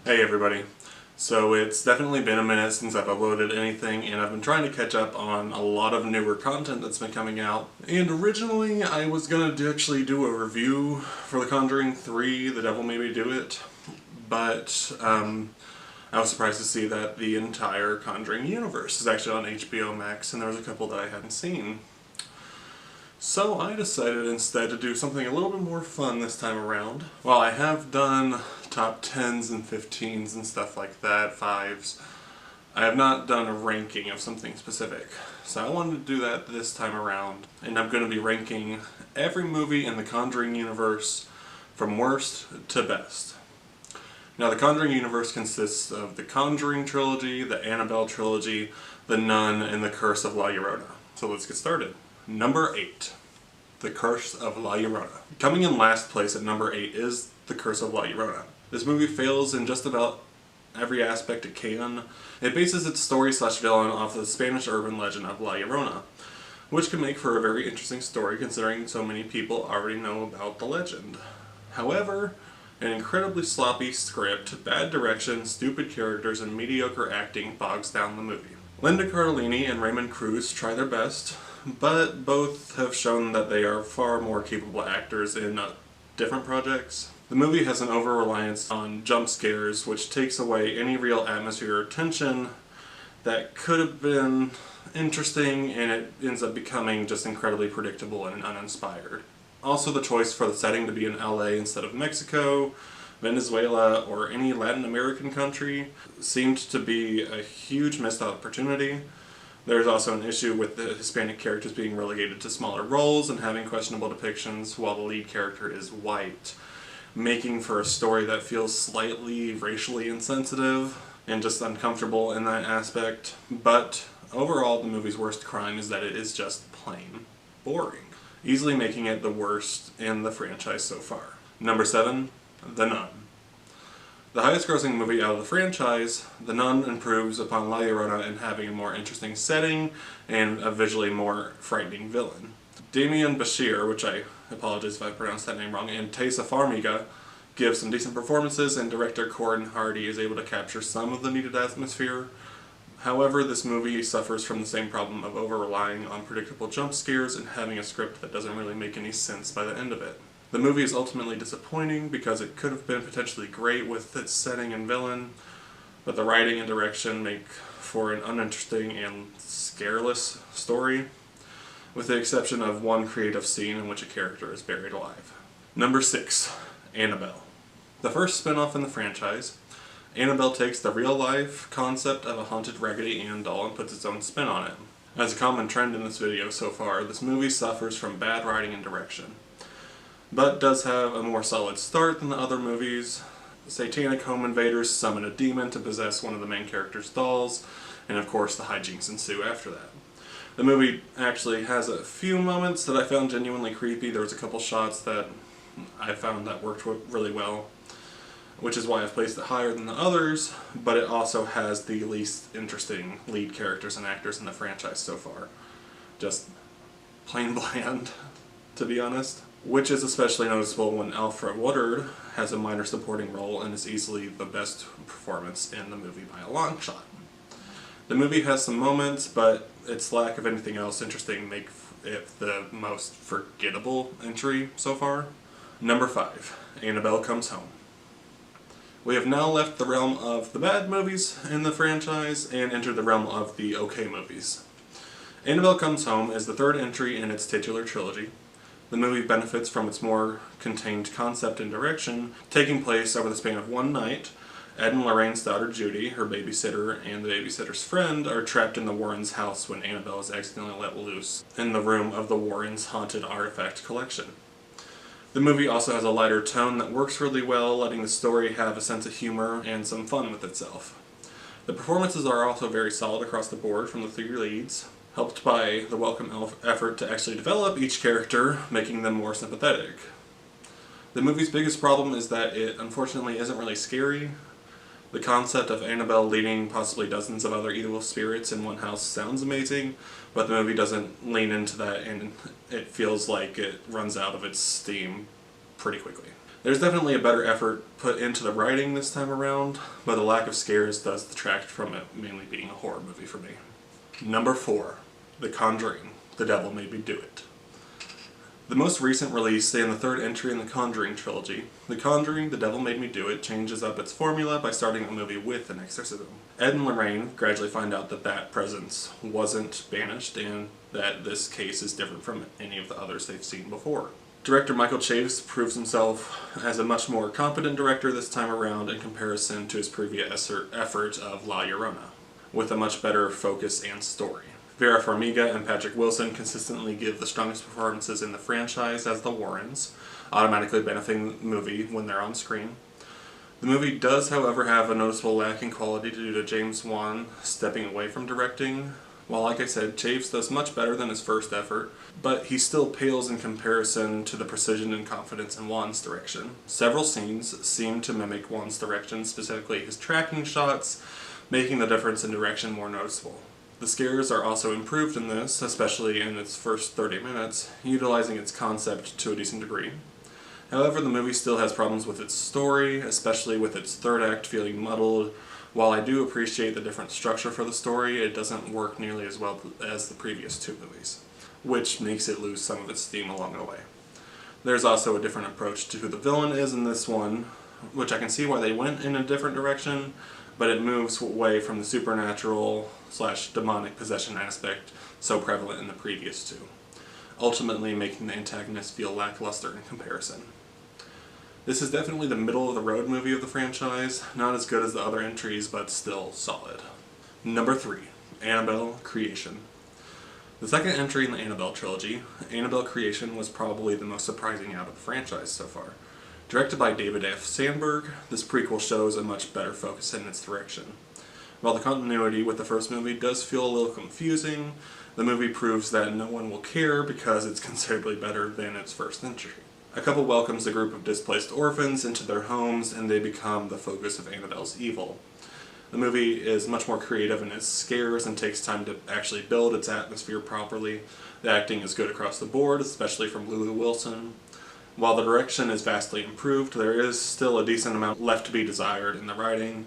Hey everybody. So it's definitely been a minute since I've uploaded anything, and I've been trying to catch up on a lot of newer content that's been coming out. And originally I was gonna actually do a review for The Conjuring 3, The Devil Made Me Do It, but I was surprised to see that the entire Conjuring Universe is actually on HBO Max, and there was a couple that I hadn't seen. So I decided instead to do something a little bit more fun this time around. While I have done top 10s and 15s and stuff like that, 5s, I have not done a ranking of something specific. So I wanted to do that this time around, and I'm going to be ranking every movie in the Conjuring universe from worst to best. Now the Conjuring universe consists of the Conjuring Trilogy, the Annabelle Trilogy, the Nun, and the Curse of La Llorona. So let's get started. Number 8. The Curse of La Llorona. Coming in last place at number 8 is The Curse of La Llorona. This movie fails in just about every aspect it can. It bases its story/villain off the Spanish urban legend of La Llorona, which can make for a very interesting story considering so many people already know about the legend. However, an incredibly sloppy script, bad direction, stupid characters, and mediocre acting bogs down the movie. Linda Cardellini and Raymond Cruz try their best, but both have shown that they are far more capable actors in different projects. The movie has an over-reliance on jump scares, which takes away any real atmosphere or tension that could have been interesting, and it ends up becoming just incredibly predictable and uninspired. Also, the choice for the setting to be in LA instead of Mexico, Venezuela, or any Latin American country seemed to be a huge missed opportunity. There's also an issue with the Hispanic characters being relegated to smaller roles and having questionable depictions while the lead character is white, making for a story that feels slightly racially insensitive and just uncomfortable in that aspect. But overall, the movie's worst crime is that it is just plain boring, easily making it the worst in the franchise so far. Number 7, The Nun. The highest grossing movie out of the franchise, The Nun improves upon La Llorona in having a more interesting setting and a visually more frightening villain. Damian Bashir, which I apologize if I pronounced that name wrong, and Tessa Farmiga give some decent performances, and director Corin Hardy is able to capture some of the needed atmosphere. However, this movie suffers from the same problem of over-relying on predictable jump scares and having a script that doesn't really make any sense by the end of it. The movie is ultimately disappointing because it could have been potentially great with its setting and villain, but the writing and direction make for an uninteresting and scareless story, with the exception of one creative scene in which a character is buried alive. Number 6, Annabelle. The first spin-off in the franchise, Annabelle takes the real-life concept of a haunted Raggedy Ann doll and puts its own spin on it. As a common trend in this video so far, this movie suffers from bad writing and direction, but does have a more solid start than the other movies. Satanic home invaders summon a demon to possess one of the main character's dolls, and of course the hijinks ensue after that. The movie actually has a few moments that I found genuinely creepy. There was a couple shots that I found that worked really well, which is why I've placed it higher than the others, but it also has the least interesting lead characters and actors in the franchise so far. Just plain bland, to be honest. Which is especially noticeable when Alfred Woodard has a minor supporting role and is easily the best performance in the movie by a long shot. The movie has some moments, but its lack of anything else interesting make it the most forgettable entry so far. Number 5, Annabelle Comes Home. We have now left the realm of the bad movies in the franchise and entered the realm of the okay movies. Annabelle Comes Home is the third entry in its titular trilogy. The movie benefits from its more contained concept and direction, taking place over the span of one night. Ed and Lorraine's daughter Judy, her babysitter, and the babysitter's friend are trapped in the Warrens' house when Annabelle is accidentally let loose in the room of the Warrens' haunted artifact collection. The movie also has a lighter tone that works really well, letting the story have a sense of humor and some fun with itself. The performances are also very solid across the board from the three leads, helped by the welcome effort to actually develop each character, making them more sympathetic. The movie's biggest problem is that it unfortunately isn't really scary. The concept of Annabelle leading possibly dozens of other evil spirits in one house sounds amazing, but the movie doesn't lean into that, and it feels like it runs out of its steam pretty quickly. There's definitely a better effort put into the writing this time around, but the lack of scares does detract from it mainly being a horror movie for me. Number 4. The Conjuring. The Devil Made Me Do It. The most recent release and the third entry in the Conjuring Trilogy, The Conjuring, The Devil Made Me Do It changes up its formula by starting the movie with an exorcism. Ed and Lorraine gradually find out that that presence wasn't banished and that this case is different from any of the others they've seen before. Director Michael Chaves proves himself as a much more competent director this time around in comparison to his previous effort of La Llorona, with a much better focus and story. Vera Farmiga and Patrick Wilson consistently give the strongest performances in the franchise as the Warrens, automatically benefiting the movie when they're on screen. The movie does, however, have a noticeable lack in quality due to James Wan stepping away from directing. While, like I said, Chaves does much better than his first effort, but he still pales in comparison to the precision and confidence in Wan's direction. Several scenes seem to mimic Wan's direction, specifically his tracking shots, making the difference in direction more noticeable. The scares are also improved in this, especially in its first 30 minutes, utilizing its concept to a decent degree. However, the movie still has problems with its story, especially with its third act feeling muddled. While I do appreciate the different structure for the story, it doesn't work nearly as well as the previous two movies, which makes it lose some of its steam along the way. There's also a different approach to who the villain is in this one, which I can see why they went in a different direction, but it moves away from the supernatural / demonic possession aspect so prevalent in the previous two, ultimately making the antagonist feel lackluster in comparison. This is definitely the middle-of-the-road movie of the franchise, not as good as the other entries, but still solid. Number 3. Annabelle Creation. The second entry in the Annabelle Trilogy, Annabelle Creation was probably the most surprising out of the franchise so far. Directed by David F. Sandberg, this prequel shows a much better focus in its direction. While the continuity with the first movie does feel a little confusing, the movie proves that no one will care because it's considerably better than its first entry. A couple welcomes a group of displaced orphans into their homes and they become the focus of Annabelle's evil. The movie is much more creative in its scares and takes time to actually build its atmosphere properly. The acting is good across the board, especially from Lulu Wilson. While the direction is vastly improved, there is still a decent amount left to be desired in the writing.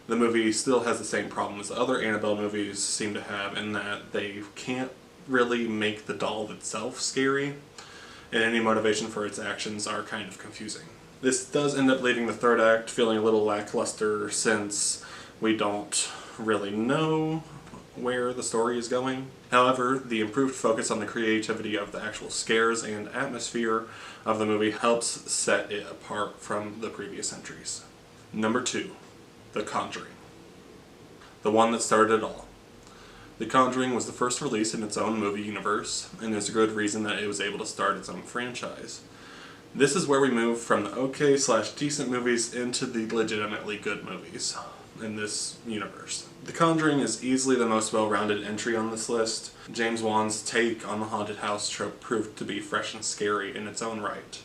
The movie still has the same problem as the other Annabelle movies seem to have in that they can't really make the doll itself scary, and any motivation for its actions are kind of confusing. This does end up leaving the third act feeling a little lackluster since we don't really know where the story is going. However, the improved focus on the creativity of the actual scares and atmosphere of the movie helps set it apart from the previous entries. Number 2. The Conjuring. The one that started it all. The Conjuring was the first release in its own movie universe, and there's a good reason that it was able to start its own franchise. This is where we move from the okay/decent movies into the legitimately good movies in this universe. The Conjuring is easily the most well-rounded entry on this list. James Wan's take on the haunted house trope proved to be fresh and scary in its own right.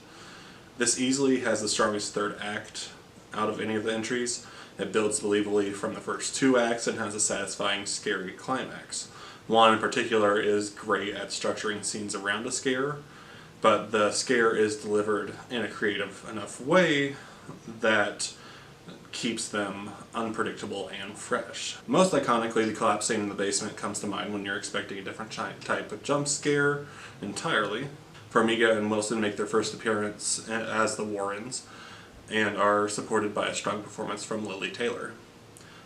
This easily has the strongest third act out of any of the entries. It builds believably from the first 2 acts and has a satisfying, scary climax. One in particular is great at structuring scenes around a scare, but the scare is delivered in a creative enough way that keeps them unpredictable and fresh. Most iconically, the collapse scene in the basement comes to mind when you're expecting a different type of jump scare entirely. Farmiga and Wilson make their first appearance as the Warrens, and are supported by a strong performance from Lily Taylor.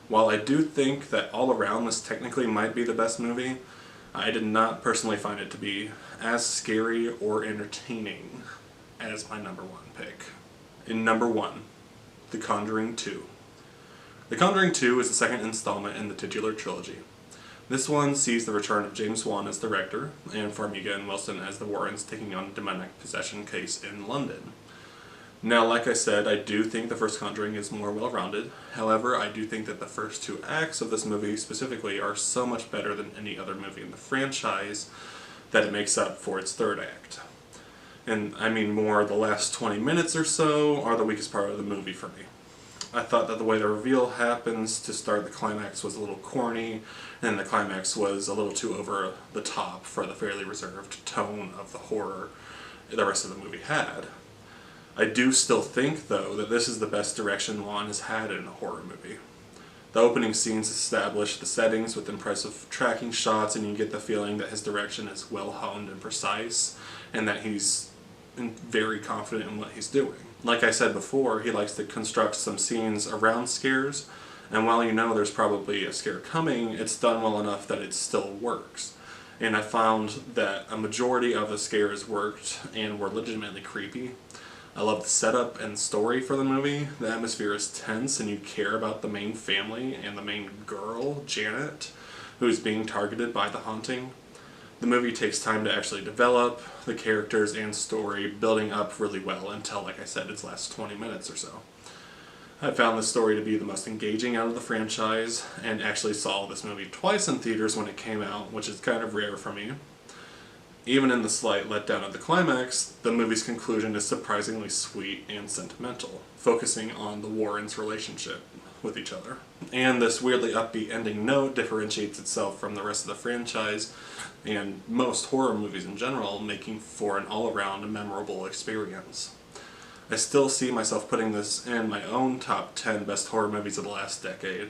While I do think that all around this technically might be the best movie, I did not personally find it to be as scary or entertaining as my number 1 pick. In number 1, The Conjuring 2. The Conjuring 2 is the second installment in the titular trilogy. This one sees the return of James Wan as director, and Farmiga and Wilson as the Warrens taking on a demonic possession case in London. Now, like I said, I do think the first Conjuring is more well-rounded. However, I do think that the first 2 acts of this movie specifically are so much better than any other movie in the franchise that it makes up for its third act. And I mean more the last 20 minutes or so are the weakest part of the movie for me. I thought that the way the reveal happens to start the climax was a little corny, and the climax was a little too over the top for the fairly reserved tone of the horror the rest of the movie had. I do still think, though, that this is the best direction Juan has had in a horror movie. The opening scenes establish the settings with impressive tracking shots, and you get the feeling that his direction is well honed and precise, and that he's very confident in what he's doing. Like I said before, he likes to construct some scenes around scares, and while you know there's probably a scare coming, it's done well enough that it still works. And I found that a majority of the scares worked and were legitimately creepy. I love the setup and story for the movie. The atmosphere is tense and you care about the main family and the main girl, Janet, who is being targeted by the haunting. The movie takes time to actually develop the characters and story, building up really well until, like I said, its last 20 minutes or so. I found this story to be the most engaging out of the franchise, and actually saw this movie twice in theaters when it came out, which is kind of rare for me. Even in the slight letdown of the climax, the movie's conclusion is surprisingly sweet and sentimental, focusing on the Warrens' relationship with each other. And this weirdly upbeat ending note differentiates itself from the rest of the franchise, and most horror movies in general, making for an all-around memorable experience. I still see myself putting this in my own top 10 best horror movies of the last decade.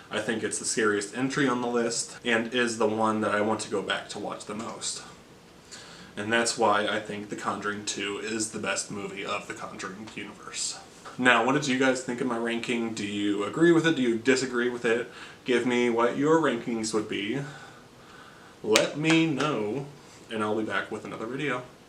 I think it's the scariest entry on the list, and is the one that I want to go back to watch the most. And that's why I think The Conjuring 2 is the best movie of the Conjuring universe. Now, what did you guys think of my ranking? Do you agree with it? Do you disagree with it? Give me what your rankings would be. Let me know, and I'll be back with another video.